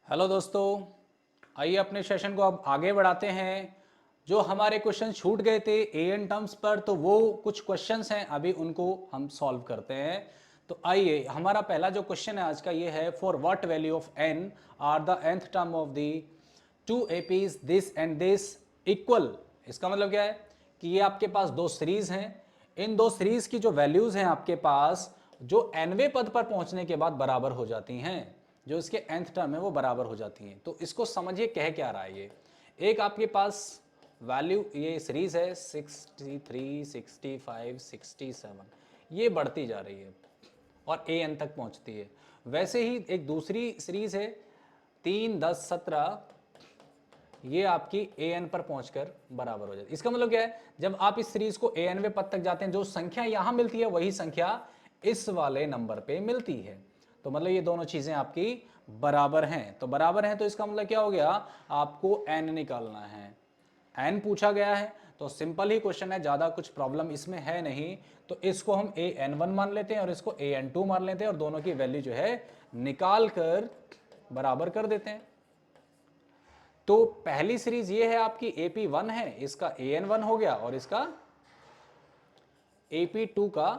Hello दोस्तों, आइए अपने सेशन को अब आगे बढ़ाते हैं। जो हमारे क्वेश्चन छूट गए थे एन टर्म्स पर, तो वो कुछ क्वेश्चंस हैं, अभी उनको हम सॉल्व करते हैं। तो आइए, हमारा पहला जो क्वेश्चन है आज का ये है, for what value of n are the nth term of the two APs this and this equal. इसका मतलब क्या है कि ये आपके पास दो सीरीज हैं, इन दो सीरीज की जो वैल्यूज हैं आपके पास, जो nवे पद पर पहुंचने के बाद बराबर हो जाती हैं, जो इसके nth टर्म है वो बराबर हो जाती हैं। तो इसको समझिए कह क्या रहा है ये। एक आपके पास वैल्यू, ये सीरीज है 63, 65, 67, ये बढ़ती जा रही है और ए एन तक पहुंचती है। वैसे ही एक दूसरी सीरीज है 3, 10, 17, ये आपकी ए एन पर पहुंचकर बराबर हो जाती है। इसका मतलब क्या है, जब आप इस सीरीज को ए एनवे पद तक जाते हैं, जो संख्या यहां मिलती है वही संख्या इस वाले नंबर पे मिलती है। तो मतलब ये दोनों चीजें आपकी बराबर हैं। तो बराबर हैं तो इसका मतलब क्या हो गया, आपको एन निकालना है। एन पूछा गया है तो सिंपल ही क्वेश्चन है, ज्यादा कुछ प्रॉब्लम इसमें है नहीं। तो इसको हम ए एन वन मान लेते हैं और इसको ए एन टू मान लेते हैं और दोनों की वैल्यू जो है निकाल कर बराबर कर देते हैं। तो पहली सीरीज ये है आपकी AP1 है, इसका AN1 हो गया और इसका AP2 का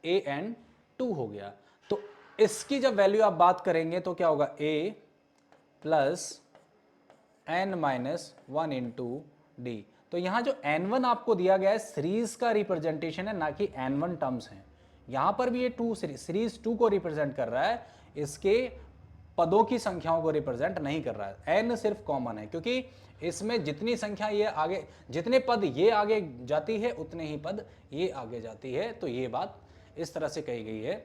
AN2 हो गया। तो इसकी जब वैल्यू आप बात करेंगे तो क्या होगा, A plus N minus 1 into D. तो यहां जो N1 आपको दिया गया है सीरीज का रिप्रेजेंटेशन है, ना कि N1 टर्म्स है। यहां पर भी ये टू सीरीज 2 को रिप्रेजेंट कर रहा है, इसके पदों की संख्याओं को रिप्रेजेंट नहीं कर रहा है। एन सिर्फ कॉमन है, क्योंकि इसमें जितनी संख्या ये आगे, जितने पद ये आगे जाती है उतने ही पद ये आगे जाती है। तो ये बात इस तरह से कही गई है।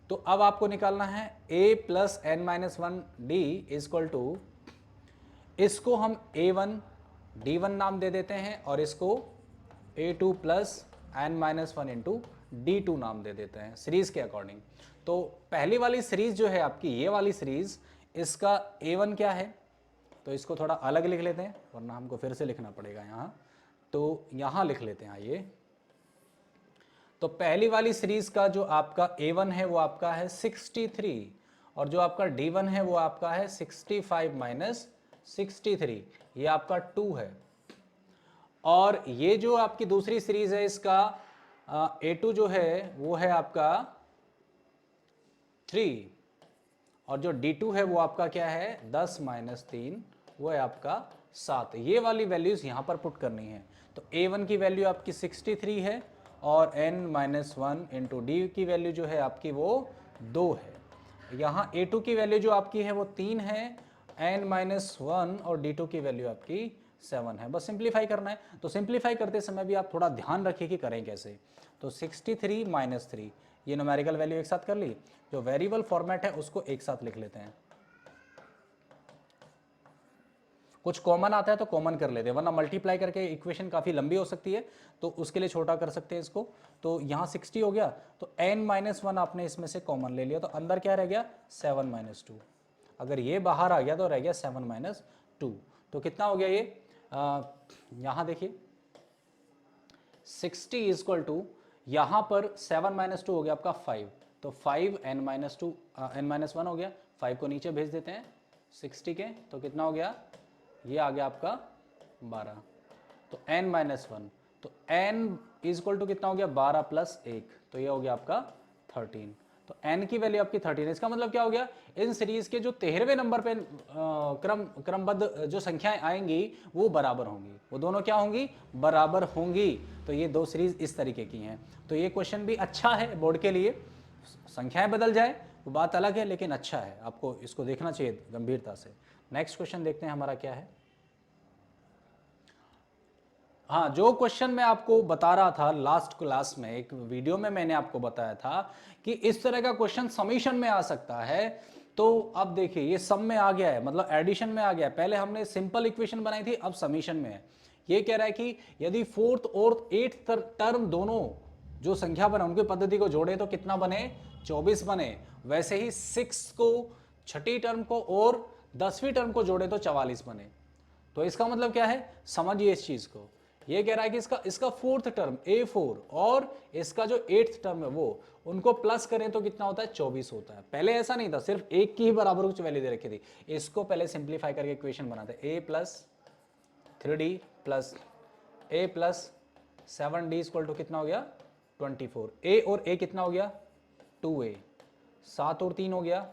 तो अब आपको निकालना है a plus n minus one d is equal to, इसको हम a1 d1 नाम दे देते हैं और इसको a2 plus n minus one into D two नाम दे देते हैं सीरीज के अकॉर्डिंग। तो पहली वाली सीरीज जो है आपकी, ये वाली सीरीज, इसका a1 क्या है, तो इसको थोड़ा अलग लिख लेते हैं वरना हमको फिर से लिखना पड़ेगा यहाँ। तो यहाँ लिख लेते हैं आइए। तो पहली वाली सीरीज का जो आपका a1 है वो आपका है 63 और जो आपका d1 है वो आपका है 65 माइनस 63, ये आपका 2 है। और ये जो आपकी दूसरी सीरीज है, इसका A2 जो है वो है आपका 3 और जो D2 है वो आपका क्या है 10 माइनस 3, वो है आपका 7। ये वाली वैल्यूज यहां पर पुट करनी है। तो A1 की वैल्यू आपकी 63 है और n minus one into D की वैल्यू जो है आपकी वो 2 है। यहाँ A2 की वैल्यू जो आपकी है वो 3 है, n माइनस वन और D2 की वैल्यू आपकी 7 है। बस सिंप्लीफाई करना है। तो सिंप्लीफाई करते समय भी आप थोड़ा ध्यान रखिए कि करें कैसे। तो 63 माइनस 3, ये न्यूमेरिकल वैल्यू एक साथ कर ली, जो वेरिएबल फॉर्मेट है उसको एक साथ लिख लेते हैं। कुछ कॉमन आता है तो कॉमन कर लेते हैं, वरना मल्टीप्लाई करके इक्वेशन काफ़ी लंबी हो सकती है, तो उसके लिए छोटा कर सकते हैं इसको। तो यहाँ 60 हो गया, तो n माइनस वन आपने इसमें से कॉमन ले लिया, तो अंदर क्या रह गया 7 माइनस टू। अगर ये बाहर आ गया तो रह गया 7 माइनस टू। तो कितना हो गया ये, यहाँ देखिए 60 इजक्वल टू, यहाँ पर 7 माइनस टू हो गया आपका 5, तो 5 n minus two n minus one हो गया। 5 को नीचे भेज देते हैं 60 के, तो कितना हो गया, ये आ गया आपका 12। तो n माइनस वन, तो n इजक्वल टू कितना हो गया 12 प्लस 1, तो ये हो गया आपका 13। तो n की वैल्यू आपकी 13। इसका मतलब क्या हो गया, इन सीरीज के जो 13वें नंबर पे क्रमबद्ध जो संख्याएं आएंगी वो बराबर होंगी, वो दोनों क्या होंगी, बराबर होंगी। तो ये दो सीरीज इस तरीके की हैं। तो ये क्वेश्चन भी अच्छा है बोर्ड के लिए। संख्याएं बदल जाए वो बात अलग है, लेकिन अच्छा है, आपको इसको देखना चाहिए गंभीरता से। नेक्स्ट क्वेश्चन देखते हैं हमारा क्या है। हाँ, जो क्वेश्चन मैं आपको बता रहा था लास्ट क्लास में, एक वीडियो में मैंने आपको बताया था कि इस तरह का क्वेश्चन समीशन में आ सकता है। तो अब देखिए ये सम में आ गया है, मतलब एडिशन में आ गया है। पहले हमने सिंपल इक्वेशन बनाई थी, अब समीशन में है। ये कह रहा है कि यदि फोर्थ और एट्थ टर्म दोनों जो संख्या बने उनकी पद्धति को जोड़े तो कितना बने, 24 बने। वैसे ही 6 को, छठी टर्म को और 10वीं टर्म को जोड़े तो 44 बने। तो इसका मतलब क्या है, समझिए इस चीज को। ये कह रहा है कि इसका फोर्थ टर्म A4 और इसका जो 8th टर्म है वो, उनको प्लस करें तो कितना होता है 24 होता है। पहले ऐसा नहीं था, सिर्फ एक की ही बराबर कुछ वैल्यू दे रखी थी। इसको पहले सिंप्लीफाई करके इक्वेशन बनाते हैं, a plus 3d plus a plus 7d equal to कितना हो गया 24। a और a कितना हो गया 2a, 7 और 3 हो गया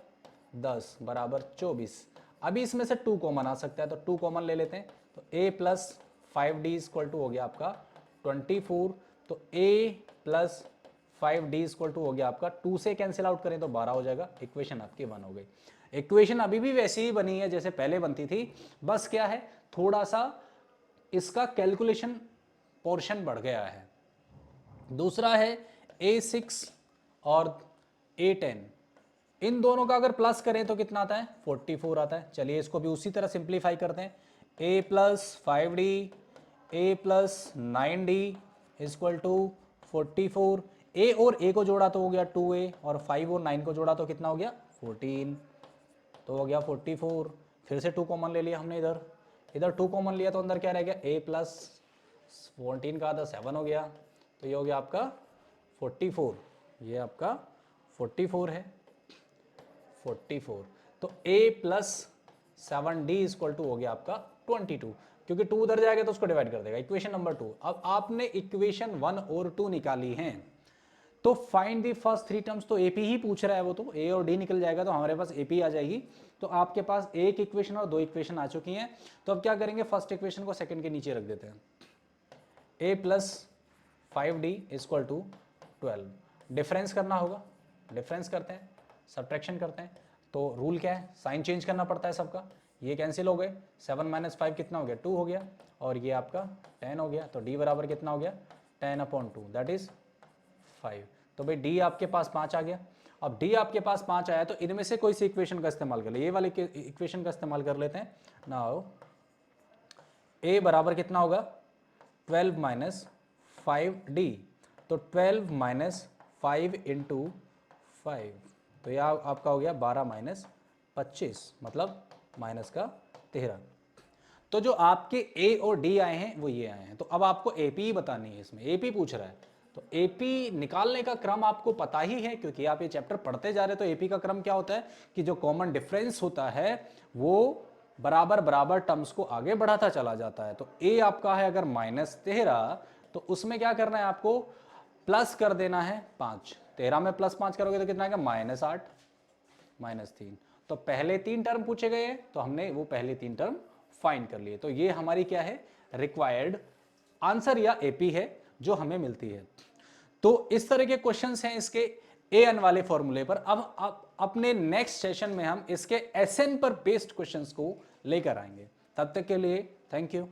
10 बराबर 24। अभी इसमें से 2 कॉमन आ सकता है, तो 2 कॉमन ले लेते हैं, तो a plus 5d equal to हो गया आपका 24। तो a plus 5d equal to हो गया आपका, 2 से कैंसिल आउट करें तो 12 हो जाएगा। इक्वेशन आपकी 1 हो गई। इक्वेशन अभी भी वैसी ही बनी है जैसे पहले बनती थी, बस क्या है थोड़ा सा इसका कैलकुलेशन पोर्शन बढ़ गया है। दूसरा है A6 और A10, इन दोनों का अगर प्लस करें तो कितना आता है 44 आता है। चलिए इसको भी उसी तरह सिंप्लीफाई करते हैं, a plus 5d a plus 9d equal to 44। a और a को जोड़ा तो हो गया 2a, और 5 और 9 को जोड़ा तो कितना हो गया 14, तो हो गया 44। फिर से 2 कॉमन ले लिया हमने, इधर 2 कॉमन लिया तो अंदर क्या रह गया a प्लस 14 का आधा 7 हो गया, तो ये हो गया आपका 44, ये आपका 44 है 44। तो a plus 7d equal to हो गया आपका 22, क्योंकि 2 उधर जाएगा तो उसको डिवाइड कर देगा। Equation number 2। अब आपने इक्वेशन 1 और 2 निकाली हैं, तो फाइंड दी फर्स्ट 3 टर्म्स, तो AP ही पूछ रहा है वो, तो A और D निकल जाएगा तो हमारे पास AP आ जाएगी। तो आपके पास एक इक्वेशन और 2 इक्वेशन आ चुकी हैं। तो अब क्या करेंगे, फर्स्ट इक्वेशन को सेकंड के नीचे रख देते हैं, a plus 5d equal to 12। Difference करना होगा, डिफरेंस करते हैं, सब्ट्रैक्शन करते हैं, तो रूल क्या है साइन चेंज करना पड़ता है सबका। ये कैंसिल हो गए, 7 माइनस 5 कितना हो गया 2 हो गया, और ये आपका 10 हो गया, तो d बराबर कितना हो गया 10/2 दैट इज 5। तो भाई d आपके पास 5 आ गया। अब d आपके पास 5 आया तो इनमें से कोई सी इक्वेशन का इस्तेमाल कर ले, ये वाली इक्वेशन का इस्तेमाल कर लेते हैं। नाउ a बराबर कितना होगा 12 माइनस 5d, तो 12 माइनस 5 इंटू 5, तो यह आपका हो गया 12 माइनस 25, मतलब माइनस का 13। तो जो आपके a और d आए हैं वो ये आए हैं। तो अब आपको AP बतानी है, इसमें AP पूछ रहा है, तो AP निकालने का क्रम आपको पता ही है, क्योंकि आप ये चैप्टर पढ़ते जा रहे हैं। तो AP का क्रम क्या होता है कि जो कॉमन डिफरेंस होता है वो बराबर बराबर टर्म्स को आगे बढ़ाता चला जाता है। तो a आपका है अगर -13, तो उसमें क्या करना है आपको प्लस कर देना है 5। 13 में प्लस 5 करोगे तो कितना आएगा -8 -3। तो पहले 3 टर्म पूछे गए तो हमने वो पहले 3 टर्म फाइंड कर लिए। तो ये हमारी क्या है रिक्वायर्ड आंसर या AP है जो हमें मिलती है। तो इस तरह के क्वेश्चंस हैं इसके AN वाले फॉर्मूले पर। अब अपने नेक्स्ट सेशन में हम इसके SN पर बेस्ड क्वेश्चंस को लेकर आएंगे। तब तक के लिए थैंक यू।